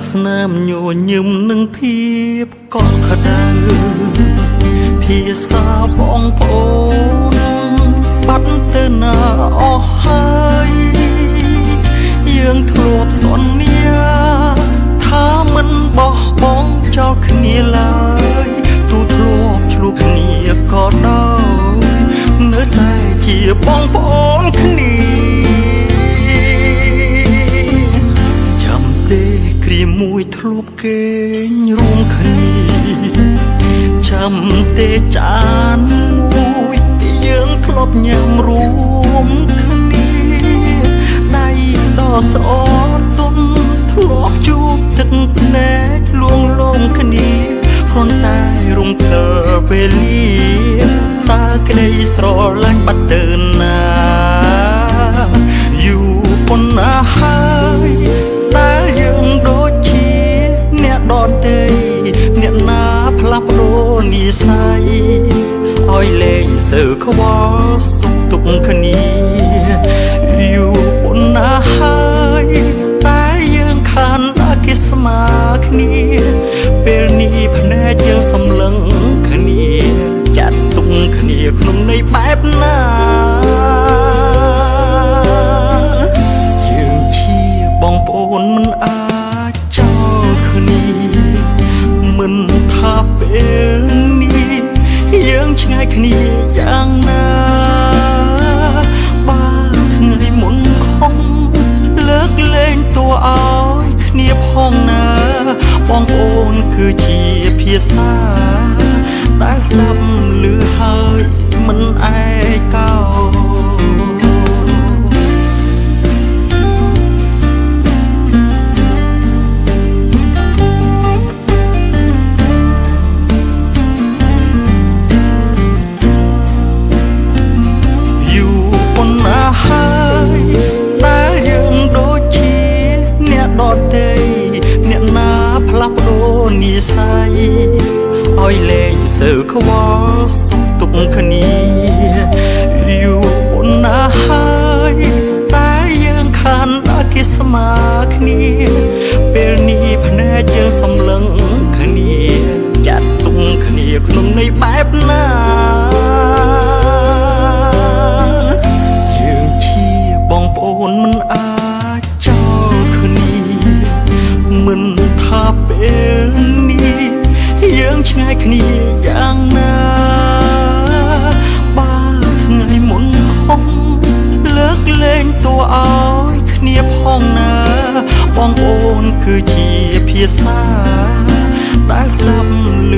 ស្នាមញញឹមនឹងភាពកក់ក្ដៅភាសាបងប្អូនបាត់ទៅណាអស់ហើយយើងធ្លាប់សន្យាថាមិនបោះបង់ចោលគ្នាឡើយទូធ្លាប់ឆ្លោះគ្នាក៏ដោយនៅតែជាបងប្អូនគ្នាគ្រាមួយធ្លាប់គេងរួមគ្នាចាំទេចានមួយយើងធ្លាប់ញ៉ាំរួមគ្នាដៃដ៏ស្អរទន់ធ្លាប់ជួបទឹកភ្នែកលួងលោមគ្នាគ្រាន់តែរំកិលពេលលាតើក្តីស្រឡាញ់បាត់ទៅណាយូរប៉ុណ្ណាហើយដែលយើងដូចជាអ្នកដទៃអ្នកណាផ្លាស់ប្ដូរនិស្ស័យឲ្យលែងសើខ្វល់សុខទុក្ខគ្នាយូរប៉ុណ្ណាហើយតែយើងខានអគិស្មាគ្នាពេលនេះភ្នែកយើងសម្លឹងគ្នាចាត់ទុកគ្នាក្នុងន័យបែបណាយើងជាបងប្អូនមិនអាចចោលគ្នាមិនថាពេលនេះយើងឆ្ងាយគ្នាយ៉ាងណាបើថ្ងៃមុនខំលើកលែងតួឲ្យគ្នាផងណាបងប្អូនគឺជាភាសាដែលស្ដាប់ឮហើយមិនឯកោផ្លាស់ប្ដូរនិស្ស័យឲ្យលែងសើខ្វល់សុខទុក្ខគ្នាយូរប៉ុណ្ណាហើយតែយើងខានអគិស្មាគ្នាពេលនេះភ្នែកយើងសម្លឹងគ្នាចាត់ទុកគ្នាក្នុងន័យបែបណាយើងជាបងប្អូនមិនអាចចោលគ្នាមិនថាពេលនេះយើងឆ្ងាយគ្នាយ៉ាងណាបើថ្ងៃមុនខំលើកលែងតួឲ្យគ្នាផងណាបងប្អូនគឺជាភាសាដែលស្ដាប់ឮ